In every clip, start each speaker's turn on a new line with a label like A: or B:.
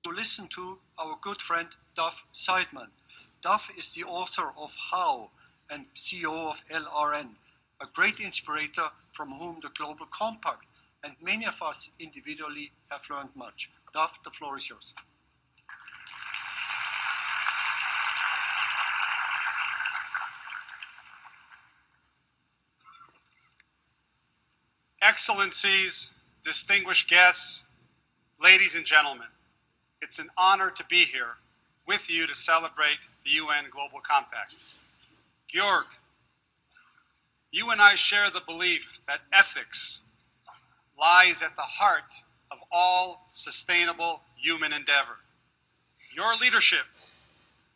A: to listen to our good friend Duff Seidman. Duff is the author of How and CEO of LRN, a great inspirator from whom the Global Compact and many of us individually have learned much. Duff, the floor is yours.
B: Excellencies, distinguished guests, ladies and gentlemen, it's an honor to be here with you to celebrate the UN Global Compact. Georg, you and I share the belief that ethics lies at the heart of all sustainable human endeavor. Your leadership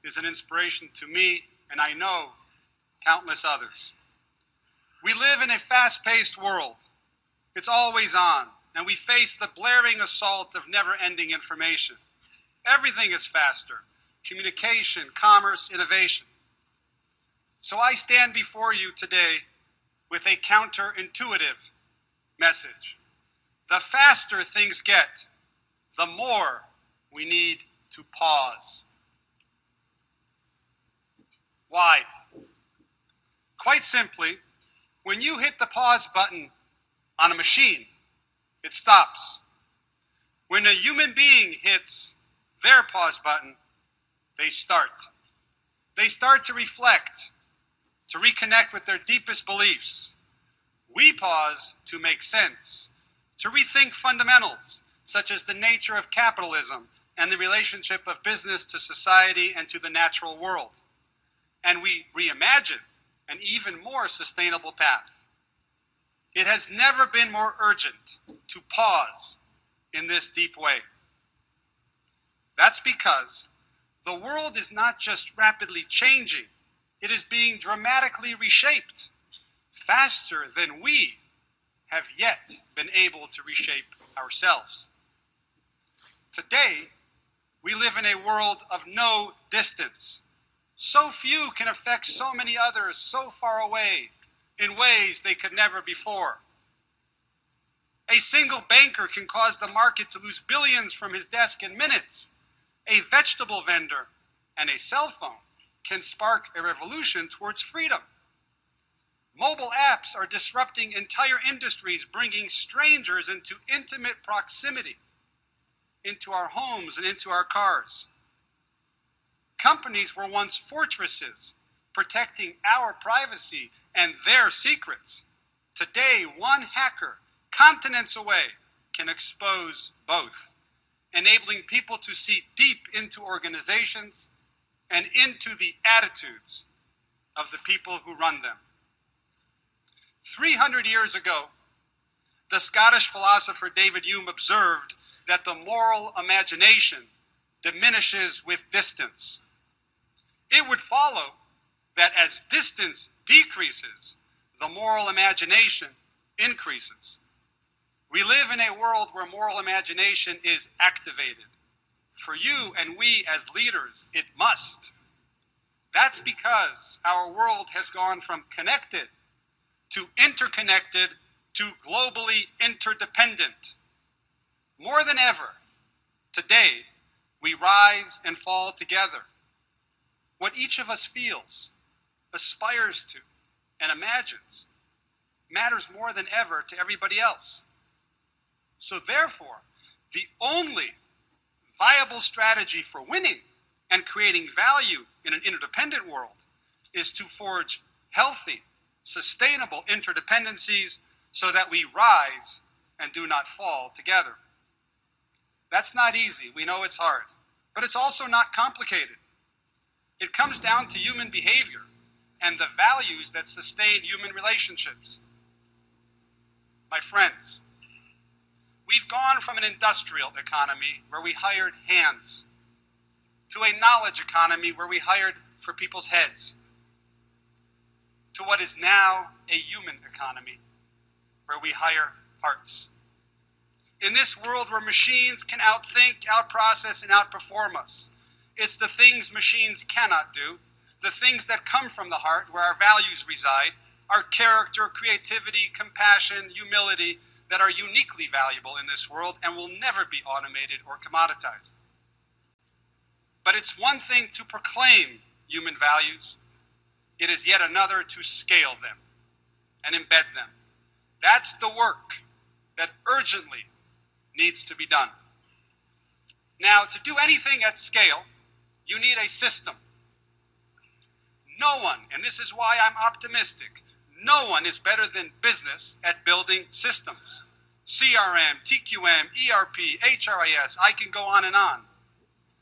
B: is an inspiration to me, and I know countless others. We live in a fast-paced world. It's always on, and we face the blaring assault of never-ending information. Everything is faster: communication, commerce, innovation. So I stand before you today with a counterintuitive message. The faster things get, the more we need to pause. Why? Quite simply, when you hit the pause button on a machine, it stops. When a human being hits their pause button, they start. They start to reflect, to reconnect with their deepest beliefs. We pause to make sense, to rethink fundamentals, such as the nature of capitalism and the relationship of business to society and to the natural world. And we reimagine an even more sustainable path. It has never been more urgent to pause in this deep way. That's because the world is not just rapidly changing, it is being dramatically reshaped, faster than we have yet been able to reshape ourselves. Today, we live in a world of no distance. So few can affect so many others so far away in ways they could never before. A single banker can cause the market to lose billions from his desk in minutes. A vegetable vendor and a cell phone can spark a revolution towards freedom. Mobile apps are disrupting entire industries, bringing strangers into intimate proximity, into our homes and into our cars. Companies were once fortresses, protecting our privacy and their secrets. Today, one hacker, continents away, can expose both, enabling people to see deep into organizations and into the attitudes of the people who run them. 300 years ago, the Scottish philosopher David Hume observed that the moral imagination diminishes with distance. It would follow that as distance decreases, the moral imagination increases. We live in a world where moral imagination is activated. For you and we as leaders, it must. That's because our world has gone from connected to interconnected to globally interdependent. More than ever, today, we rise and fall together. What each of us feels, aspires to, and imagines matters more than ever to everybody else. So therefore, the only viable strategy for winning and creating value in an interdependent world is to forge healthy, sustainable interdependencies so that we rise and do not fall together. That's not easy. We know it's hard. But it's also not complicated. It comes down to human behavior and the values that sustain human relationships. My friends, we've gone from an industrial economy where we hired hands to a knowledge economy where we hired for people's heads, to what is now a human economy where we hire hearts. In this world where machines can outthink, outprocess, and outperform us, it's the things machines cannot do, the things that come from the heart where our values reside, our character, creativity, compassion, humility, that are uniquely valuable in this world and will never be automated or commoditized. But it's one thing to proclaim human values. It is yet another to scale them and embed them. That's the work that urgently needs to be done. Now, to do anything at scale, you need a system. No one, and this is why I'm optimistic, no one is better than business at building systems. CRM, TQM, ERP, HRIS, I can go on and on.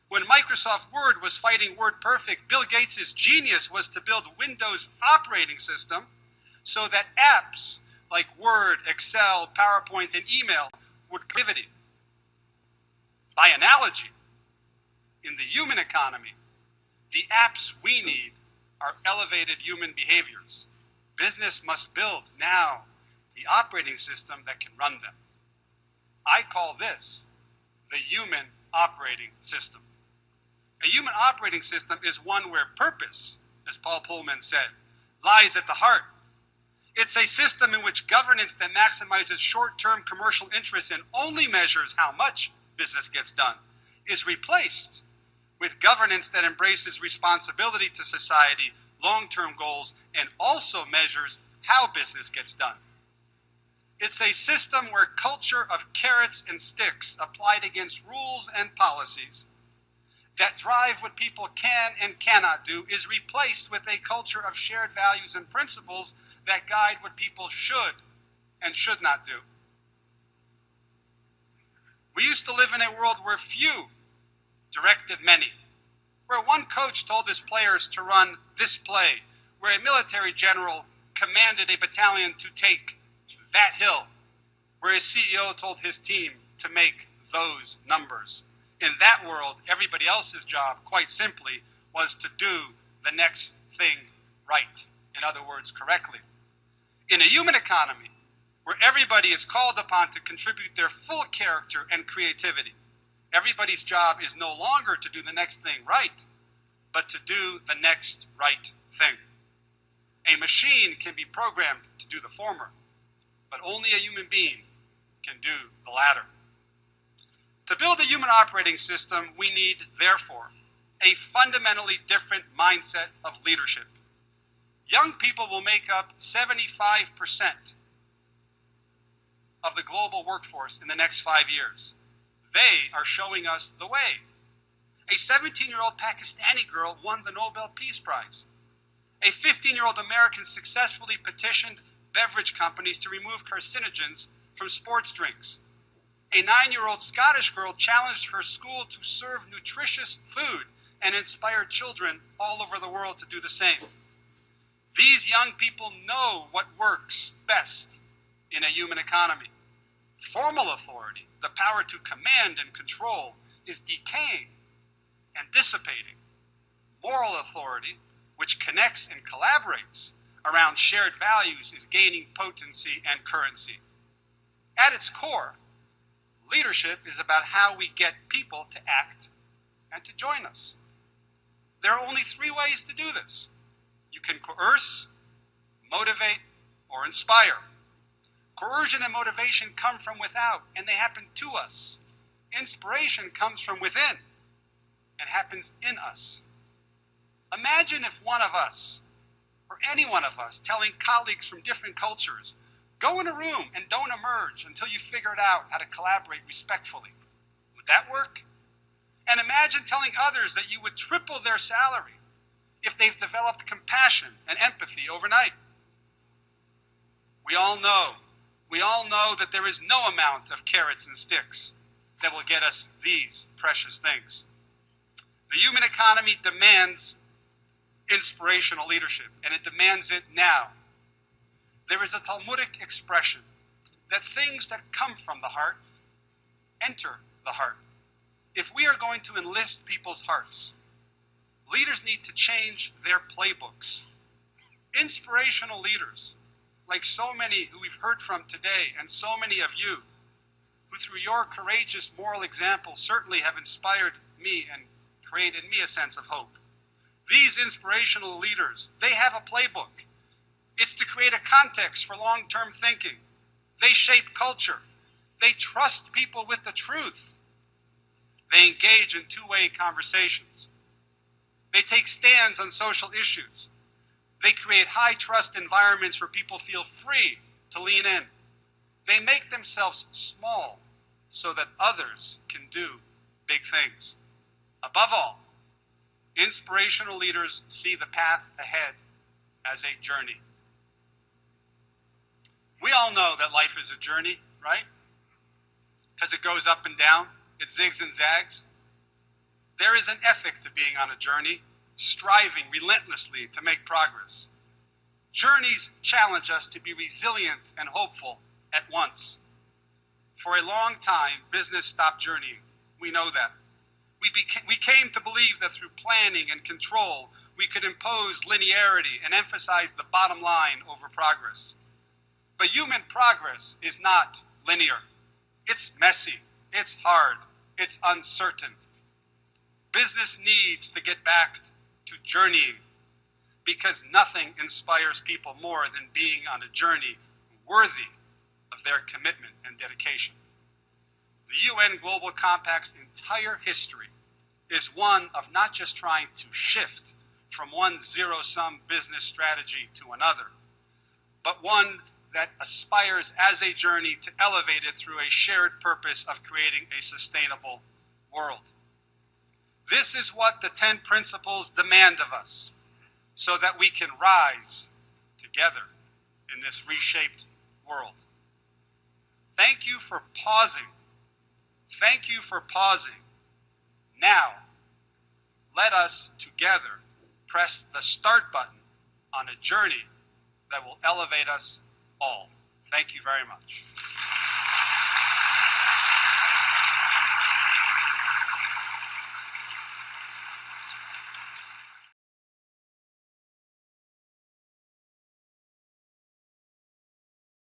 B: When Microsoft Word was fighting WordPerfect, Bill Gates' genius was to build Windows operating system so that apps like Word, Excel, PowerPoint, and email would activity. By analogy, in the human economy, the apps we need are elevated human behaviors. Business must build now the operating system that can run them. I call this the human operating system. A human operating system is one where purpose, as Paul Pullman said, lies at the heart. It's a system in which governance that maximizes short-term commercial interests and only measures how much business gets done is replaced with governance that embraces responsibility to society, long-term goals, and also measures how business gets done. It's a system where culture of carrots and sticks applied against rules and policies that drive what people can and cannot do is replaced with a culture of shared values and principles that guide what people should and should not do. We used to live in a world where few directed many, where one coach told his players to run this play, where a military general commanded a battalion to take that hill, where a CEO told his team to make those numbers. In that world, everybody else's job, quite simply, was to do the next thing right. In other words, correctly. In a human economy, where everybody is called upon to contribute their full character and creativity, everybody's job is no longer to do the next thing right, but to do the next right thing. A machine can be programmed to do the former, but only a human being can do the latter. To build a human operating system, we need, therefore, a fundamentally different mindset of leadership. Young people will make up 75% of the global workforce in the next 5 years. They are showing us the way. A 17-year-old Pakistani girl won the Nobel Peace Prize. A 15-year-old American successfully petitioned beverage companies to remove carcinogens from sports drinks. A 9-year-old Scottish girl challenged her school to serve nutritious food and inspired children all over the world to do the same. These young people know what works best in a human economy. Formal authority, the power to command and control, is decaying and dissipating. Moral authority, which connects and collaborates around shared values, is gaining potency and currency. At its core, leadership is about how we get people to act and to join us. There are only 3 ways to do this. You can coerce, motivate, or inspire. Coercion and motivation come from without, and they happen to us. Inspiration comes from within and happens in us. Imagine if one of us, or any one of us, telling colleagues from different cultures, go in a room and don't emerge until you figured out how to collaborate respectfully. Would that work? And imagine telling others that you would triple their salary if they've developed compassion and empathy overnight. We all know that there is no amount of carrots and sticks that will get us these precious things. The human economy demands inspirational leadership, and it demands it now. There is a Talmudic expression that things that come from the heart enter the heart. If we are going to enlist people's hearts, leaders need to change their playbooks. Inspirational leaders, like so many who we've heard from today and so many of you, who through your courageous moral example certainly have inspired me and created me a sense of hope. These inspirational leaders, they have a playbook. It's to create a context for long-term thinking. They shape culture. They trust people with the truth. They engage in two-way conversations. They take stands on social issues. They create high-trust environments where people feel free to lean in. They make themselves small so that others can do big things. Above all, inspirational leaders see the path ahead as a journey. We all know that life is a journey, right? Because it goes up and down, it zigs and zags. There is an ethic to being on a journey, striving relentlessly to make progress. Journeys challenge us to be resilient and hopeful at once. For a long time, business stopped journeying. We know that. We came to believe that through planning and control, we could impose linearity and emphasize the bottom line over progress. But human progress is not linear. It's messy, it's hard, it's uncertain. Business needs to get back to journeying because nothing inspires people more than being on a journey worthy of their commitment and dedication. The UN Global Compact's entire history is one of not just trying to shift from one zero-sum business strategy to another, but one that aspires as a journey to elevate it through a shared purpose of creating a sustainable world. This is what the 10 principles demand of us, so that we can rise together in this reshaped world. Thank you for pausing. Thank you for pausing. Now, let us together press the start button on a journey that will elevate us all. Thank you very much.